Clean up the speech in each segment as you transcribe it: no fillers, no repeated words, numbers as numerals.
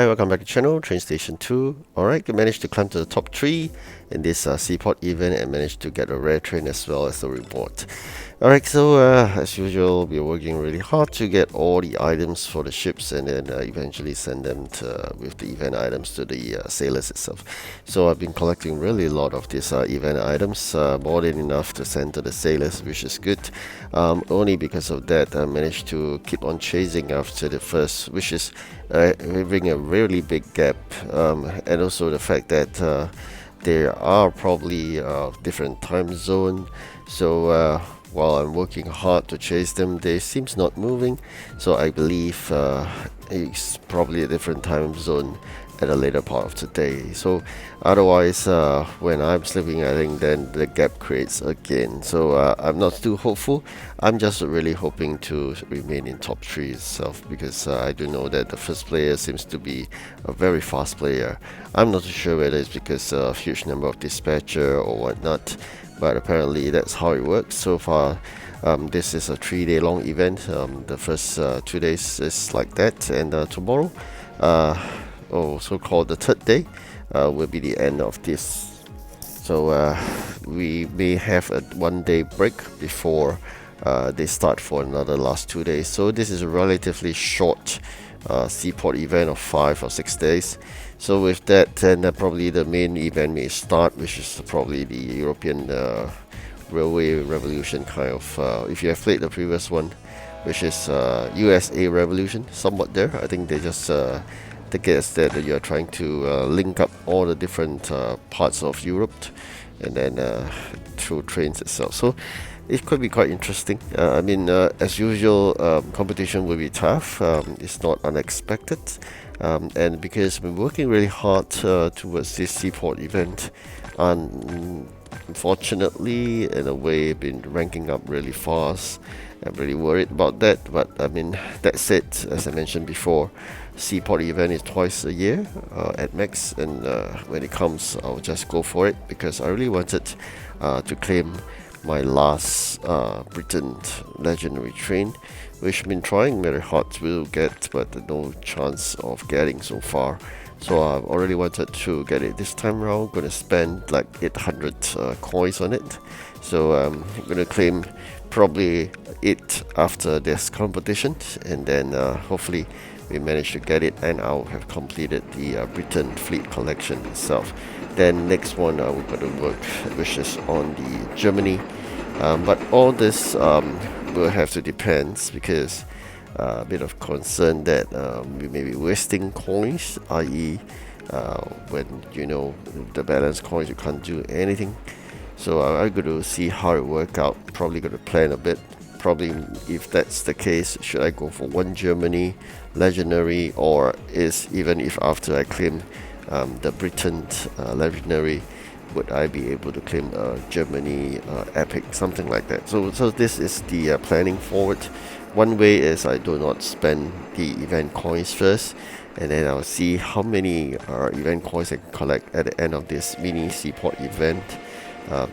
Hi, welcome back to the channel, TrainStation 2. Alright, we managed to climb to the top 3 in this Seaport event and managed to get a rare train as well as a reward. Alright, so as usual, we're working really hard to get all the items for the ships and then eventually send them with the event items to the sailors itself. So I've been collecting really a lot of these event items, more than enough to send to the sailors, which is good. Only because of that, I managed to keep on chasing after the first, which is having a really big gap, and also the fact that there are probably different time zone. So while I'm working hard to chase them, they seems not moving. So I believe it's probably a different time zone at a later part of today. So otherwise, when I'm sleeping, I think then the gap creates again. So I'm not too hopeful. I'm just really hoping to remain in top 3 itself, because I do know that the first player seems to be a very fast player. I'm not too sure whether it's because of huge number of dispatcher or whatnot, but apparently that's how it works so far. This is a 3-day long event. The first 2 days is like that, and tomorrow, so-called the third day, will be the end of this. So we may have a 1-day break before they start for another last 2 days. So this is a relatively short Seaport event of 5 or 6 days. So with that, then probably the main event may start, which is probably the European Railway Revolution kind of. If you have played the previous one, which is USA Revolution, somewhat there. I think they just take it as that you are trying to link up all the different parts of Europe, and then through trains itself. So it could be quite interesting. As usual, competition will be tough. It's not unexpected, and because we're working really hard towards this Seaport event, and unfortunately, in a way, been ranking up really fast. I'm really worried about that, but that said, as I mentioned before, Seaport event is twice a year at max, and when it comes, I'll just go for it, because I really wanted to claim my last Britain legendary train, which I've been trying very hard to get, but no chance of getting so far. So I've already wanted to get it this time around. Gonna spend like 800 coins on it. So I'm gonna claim probably it after this competition, and then hopefully we manage to get it, and I'll have completed the Britain fleet collection itself. Then next one we're going to work, which is on the Germany, but all this will have to depend, because a bit of concern that we may be wasting coins, i.e. When the balance coins, you can't do anything. So I'm going to see how it work out. Probably going to plan a bit. Probably, if that's the case, should I go for one Germany legendary, or is even if after I claim the Britain legendary, would I be able to claim Germany epic, something like that? So this is the planning forward. One way is I do not spend the event coins first, and then I'll see how many event coins I can collect at the end of this mini Seaport event.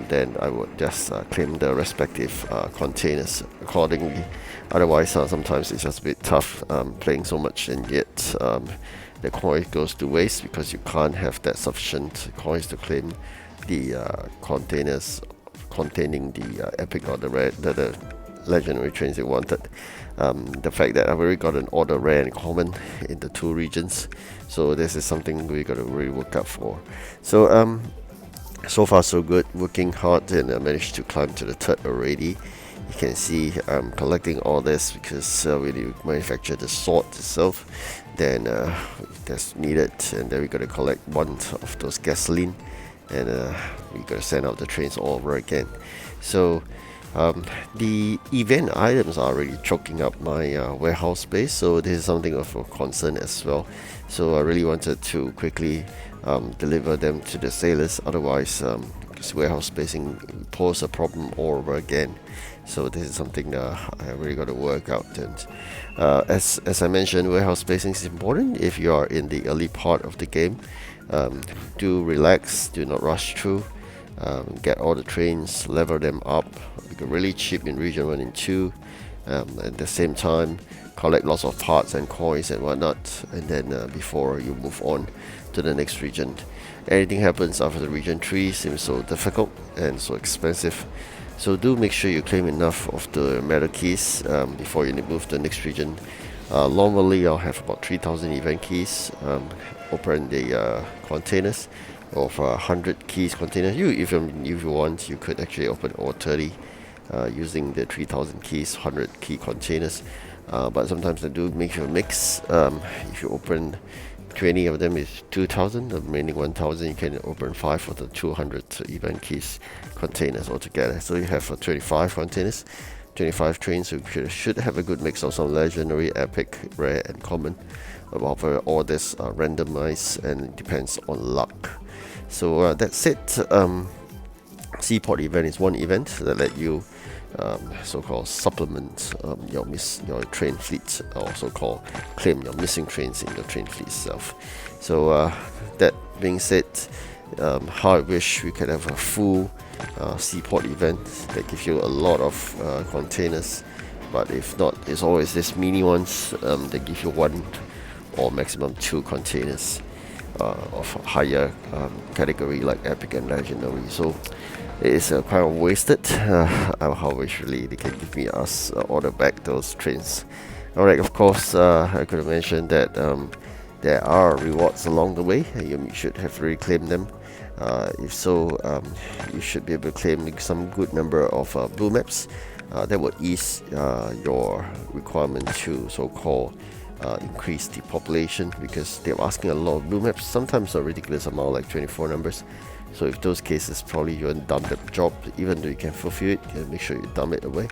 Then I would just claim the respective containers accordingly. Otherwise, sometimes it's just a bit tough playing so much, and yet the coin goes to waste, because you can't have that sufficient coins to claim the containers containing the epic or the legendary trains you wanted. The fact that I've already gotten all the rare and common in the 2 regions, so this is something we got to really work out for. So far so good, working hard, and I managed to climb to the 3rd already. You can see I'm collecting all this because we need to manufacture the sword itself. Then that's needed, and then we got to collect 1 of those gasoline, and we got to send out the trains all over again. So the event items are already choking up my warehouse space, so this is something of a concern as well. So I really wanted to quickly deliver them to the sailors, otherwise this warehouse spacing pose a problem all over again. So this is something that I really got to work out. And as I mentioned, warehouse spacing is important if you are in the early part of the game. Do relax, do not rush through. Get all the trains, level them up. You can really cheap in region 1 and 2. At the same time, collect lots of parts and coins and whatnot, and then before you move on to the next region. Anything happens after the region 3 seems so difficult and so expensive, so do make sure you claim enough of the metal keys before you move to the next region. Normally I'll have about 3000 event keys. Open the containers of 100 keys containers. If you want, you could actually open all 30 using the 3000 keys 100 key containers, but sometimes I do make a mix. If you open 20 of them is 2000, the remaining 1000 you can open 5 of the 200 event keys containers altogether, so you have 25 containers, 25 trains. So you should have a good mix of some legendary, epic, rare and common. However, all this randomized and it depends on luck. So that's it. Seaport event is one event that let you so-called supplement your train fleet, or so-called claim your missing trains in your train fleet itself. So that being said, how I wish we could have a full Seaport event that gives you a lot of containers, but if not, it's always this mini ones that give you 1 or maximum 2 containers of higher category like epic and legendary. So it's kind of wasted. I wish really they can give me order back those trains. Alright, of course, I could have mentioned that there are rewards along the way. You should have really claimed them. If so, you should be able to claim some good number of blue maps. That will ease your requirement to so-called increase the population, because they're asking a lot of blue maps, sometimes a ridiculous amount like 24 numbers. So if those cases, probably you want to dump that job, even though you can fulfill it, you make sure you dump it away.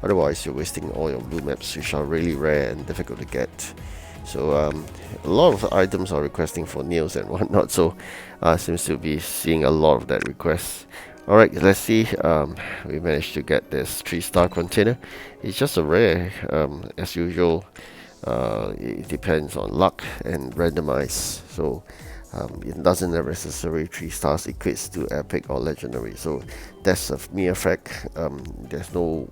Otherwise you're wasting all your blue maps, which are really rare and difficult to get. So a lot of items are requesting for nails and whatnot, so seems to be seeing a lot of that request. Alright, let's see. We managed to get this 3-star container. It's just a rare, as usual. It depends on luck and randomize, so it doesn't necessarily 3 stars equates to epic or legendary. So that's a mere fact. There's no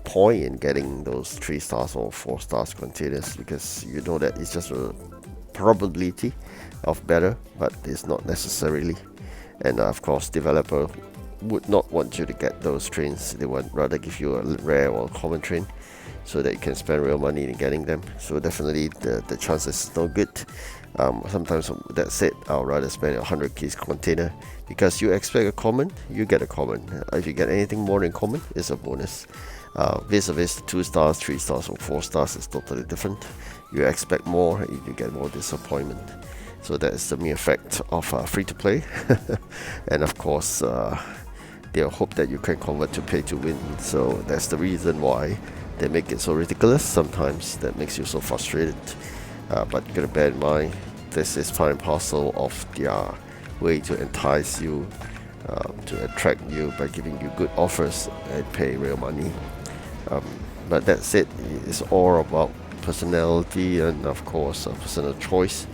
point in getting those 3 stars or 4 stars containers, because you know that it's just a probability of better, but it's not necessarily. And of course, developer would not want you to get those trains. They would rather give you a rare or common train, so that you can spend real money in getting them. So definitely the chances is no good. Sometimes that's it, I'll rather spend 100 keys container, because you expect a common, you get a common. If you get anything more than common, it's a bonus. Vis-a-vis 2 stars, 3 stars or 4 stars is totally different. You expect more, you get more disappointment. So that is the mere effect of free to play. And of course they'll hope that you can convert to pay to win. So that's the reason why they make it so ridiculous sometimes, that makes you so frustrated. But you gotta bear in mind, this is part and parcel of their way to entice you, to attract you by giving you good offers and pay real money. But that's it. It's all about personality and of course a personal choice.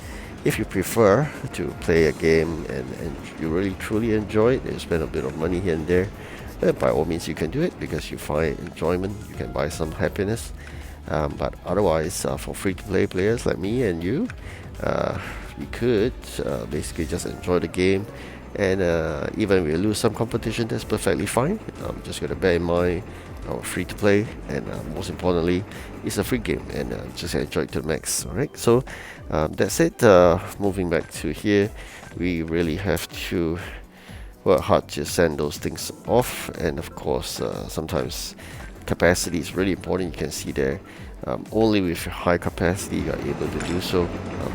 If you prefer to play a game and you really truly enjoy it, you spend a bit of money here and there, by all means you can do it, because you find enjoyment, you can buy some happiness. But otherwise, for free-to-play players like me and you could basically just enjoy the game, and even if we lose some competition, that's perfectly fine. Just gotta bear in mind, free-to-play, and most importantly, it's a free game, and just enjoy it to the max. Alright, so that's it. Moving back to here, we really have to work hard to send those things off, and of course sometimes capacity is really important. You can see there, only with high capacity you are able to do so,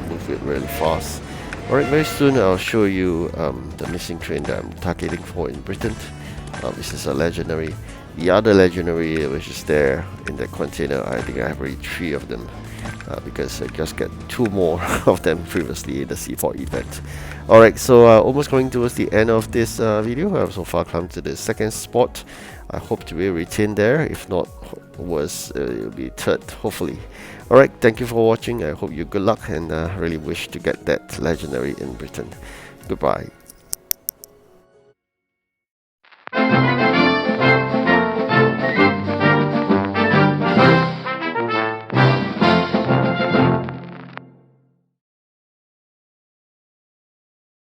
move it really fast. Alright, very soon I'll show you the missing train that I'm targeting for in Britain. This is a legendary. The other legendary which is there in the container, I think I have already 3 of them, because I just get 2 more of them previously in the Seaport event. Alright, so almost coming towards the end of this video. I've so far come to the 2nd spot. I hope to be retained there. If not, worse, it'll be 3rd, hopefully. Alright, thank you for watching. I hope you good luck, and really wish to get that legendary in Britain. Goodbye.